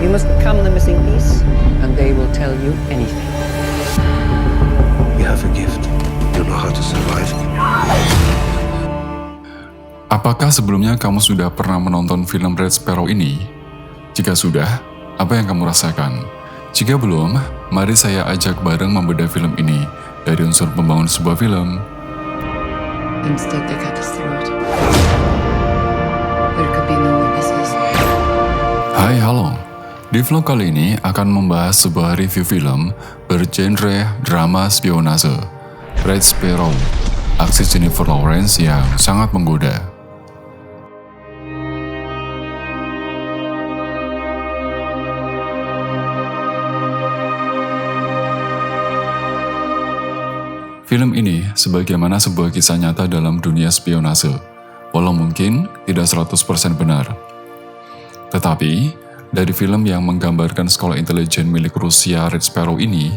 You must become the missing piece, and they will tell you anything. You have a gift. You know how to survive. Apakah sebelumnya kamu sudah pernah menonton film Red Sparrow ini? Jika sudah, apa yang kamu rasakan? Jika belum, mari saya ajak bareng membedah film ini dari unsur pembangun sebuah film. Instead, they cut us through it. There could be no witnesses. Hai, halo. Di vlog kali ini akan membahas sebuah review film bergenre drama spionase, Red Sparrow, aksi Jennifer Lawrence yang sangat menggoda. Film ini sebagaimana sebuah kisah nyata dalam dunia spionase, walau mungkin tidak 100% benar. Tetapi, dari film yang menggambarkan sekolah intelijen milik Rusia Red Sparrow ini,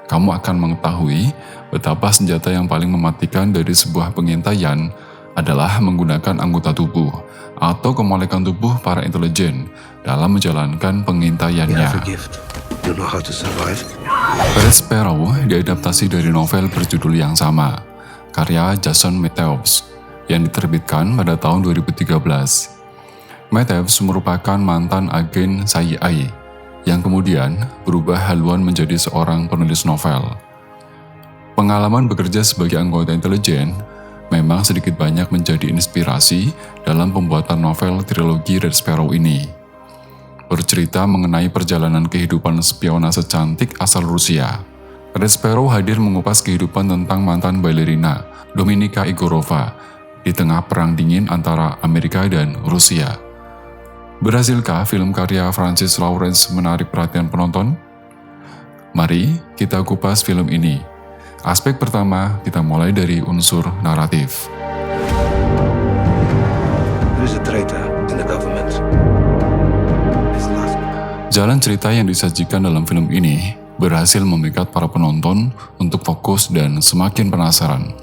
kamu akan mengetahui betapa senjata yang paling mematikan dari sebuah pengintaian adalah menggunakan anggota tubuh atau kemolekan tubuh para intelijen dalam menjalankan You pengintaiannya. have a gift. You know how to survive. Red Sparrow diadaptasi dari novel berjudul yang sama, karya Jason Matthews, yang diterbitkan pada tahun 2013. Matthews merupakan mantan agen CIA yang kemudian berubah haluan menjadi seorang penulis novel. Pengalaman bekerja sebagai anggota intelijen memang sedikit banyak menjadi inspirasi dalam pembuatan novel trilogi Red Sparrow ini. Bercerita mengenai perjalanan kehidupan spionase cantik asal Rusia. Red Sparrow hadir mengupas kehidupan tentang mantan balerina Dominika Igorova di tengah perang dingin antara Amerika dan Rusia. Berhasilkah film karya Francis Lawrence menarik perhatian penonton? Mari kita kupas film ini. Aspek pertama, kita mulai dari unsur naratif. There is a traitor in the government. His last Jalan cerita yang disajikan dalam film ini berhasil memikat para penonton untuk fokus dan semakin penasaran.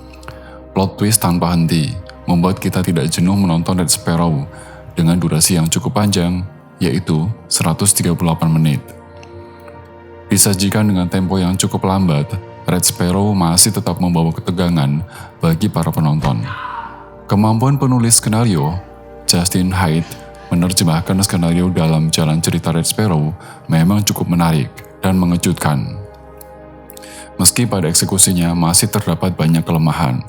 Plot twist tanpa henti membuat kita tidak jenuh menonton Red Sparrow dengan durasi yang cukup panjang, yaitu 138 menit. Disajikan dengan tempo yang cukup lambat, Red Sparrow masih tetap membawa ketegangan bagi para penonton. Kemampuan penulis skenario, Justin Hyde, menerjemahkan skenario dalam jalan cerita Red Sparrow memang cukup menarik dan mengejutkan. Meski pada eksekusinya masih terdapat banyak kelemahan.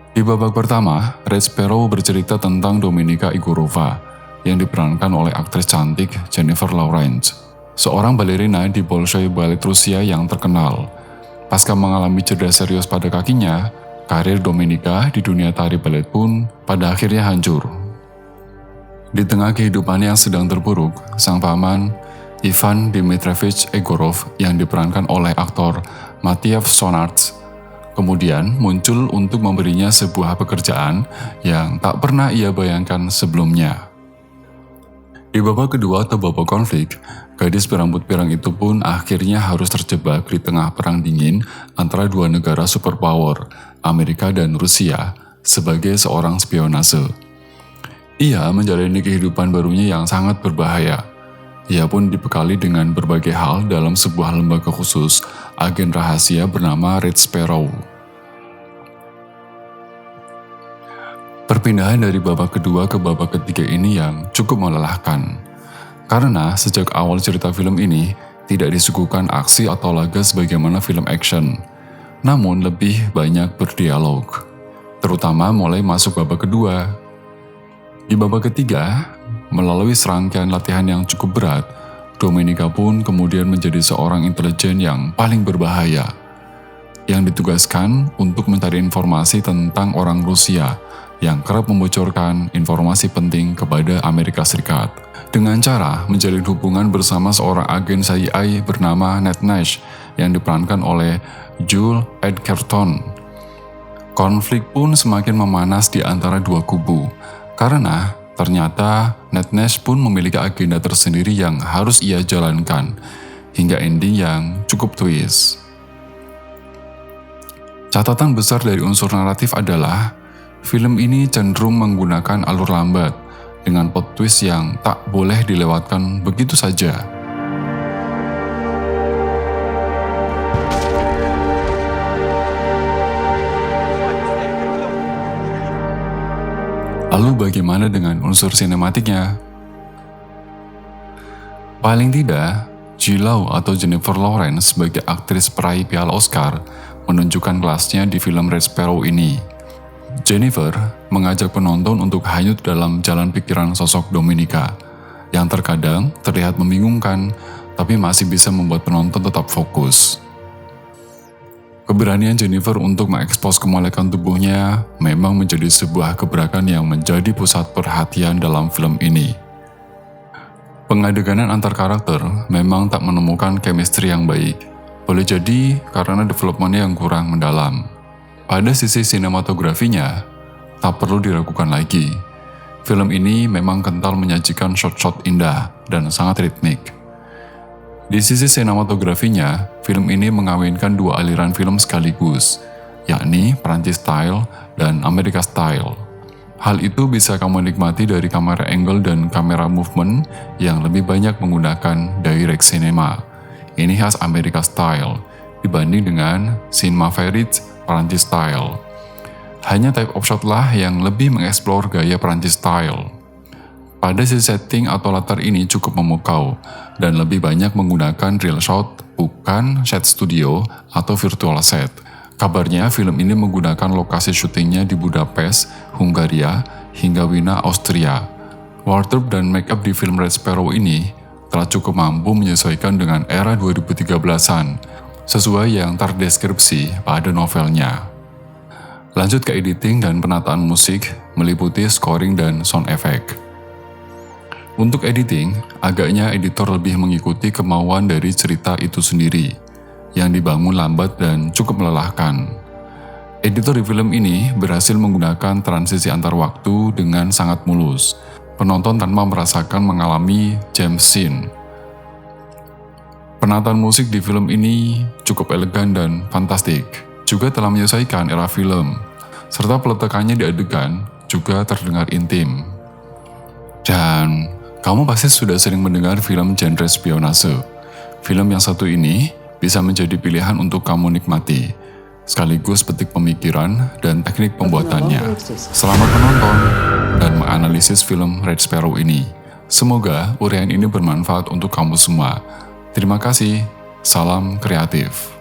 Di babak pertama, Red Sparrow bercerita tentang Dominika Igorova yang diperankan oleh aktris cantik Jennifer Lawrence, seorang balerina di Bolshoi Ballet Rusia yang terkenal. Pasca mengalami cedera serius pada kakinya, karir Dominika di dunia tari balet pun pada akhirnya hancur. Di tengah kehidupan yang sedang terpuruk, sang paman, Ivan Dmitrievich Egorov yang diperankan oleh aktor Matyev Sonarts, kemudian muncul untuk memberinya sebuah pekerjaan yang tak pernah ia bayangkan sebelumnya. Di babak kedua atau babak konflik, gadis berambut pirang itu pun akhirnya harus terjebak di tengah perang dingin antara dua negara superpower, Amerika dan Rusia, sebagai seorang spionase. Ia menjalani kehidupan barunya yang sangat berbahaya. Ia pun dibekali dengan berbagai hal dalam sebuah lembaga khusus agen rahasia bernama Red Sparrow. Perpindahan dari babak kedua ke babak ketiga ini yang cukup melelahkan. Karena sejak awal cerita film ini tidak disuguhkan aksi atau laga sebagaimana film action, namun lebih banyak berdialog. Terutama mulai masuk babak kedua. Di babak ketiga, melalui serangkaian latihan yang cukup berat, Dominika pun kemudian menjadi seorang intelijen yang paling berbahaya, yang ditugaskan untuk mencari informasi tentang orang Rusia yang kerap membocorkan informasi penting kepada Amerika Serikat dengan cara menjalin hubungan bersama seorang agen CIA bernama Ned Nash yang diperankan oleh Joel Edgerton. Konflik pun semakin memanas di antara dua kubu karena ternyata Ned Nash pun memiliki agenda tersendiri yang harus ia jalankan hingga ending yang cukup twist. Catatan besar dari unsur naratif adalah film ini cenderung menggunakan alur lambat dengan plot twist yang tak boleh dilewatkan begitu saja. Lalu bagaimana dengan unsur sinematiknya? Paling tidak, Jude Law atau Jennifer Lawrence sebagai aktris peraih piala Oscar menunjukkan kelasnya di film Red Sparrow ini. Jennifer mengajak penonton untuk hanyut dalam jalan pikiran sosok Dominica, yang terkadang terlihat membingungkan, tapi masih bisa membuat penonton tetap fokus. Keberanian Jennifer untuk mengekspos kemolekan tubuhnya memang menjadi sebuah gebrakan yang menjadi pusat perhatian dalam film ini. Pengadeganan antar karakter memang tak menemukan chemistry yang baik, boleh jadi karena developmentnya yang kurang mendalam. Pada sisi sinematografinya, tak perlu diragukan lagi. Film ini memang kental menyajikan shot-shot indah dan sangat ritmik. Di sisi sinematografinya, film ini mengawinkan dua aliran film sekaligus, yakni Prancis Style dan Amerika Style. Hal itu bisa kamu nikmati dari kamera angle dan kamera movement yang lebih banyak menggunakan direct cinema. Ini khas Amerika Style, dibanding dengan Cinema Verite Prancis Style. Hanya type of shot lah yang lebih mengeksplor gaya Prancis Style. Pada sisi setting atau latar ini cukup memukau, dan lebih banyak menggunakan real shot, bukan set studio atau virtual set. Kabarnya film ini menggunakan lokasi syutingnya di Budapest, Hungaria, hingga Wina, Austria. Wardrobe dan make-up di film Red Sparrow ini telah cukup mampu menyesuaikan dengan era 2013-an, sesuai yang terdeskripsi pada novelnya. Lanjut ke editing dan penataan musik, meliputi scoring dan sound effect. Untuk editing, agaknya editor lebih mengikuti kemauan dari cerita itu sendiri, yang dibangun lambat dan cukup melelahkan. Editor di film ini berhasil menggunakan transisi antar waktu dengan sangat mulus, penonton tanpa merasakan mengalami jump scene. Penataan musik di film ini cukup elegan dan fantastik, juga telah menyesuaikan era film, serta peletakannya di adegan juga terdengar intim. Dan kamu pasti sudah sering mendengar film genre spionase. Film yang satu ini bisa menjadi pilihan untuk kamu nikmati, sekaligus petik pemikiran dan teknik pembuatannya. Selamat menonton dan menganalisis film Red Sparrow ini. Semoga uraian ini bermanfaat untuk kamu semua. Terima kasih, salam kreatif.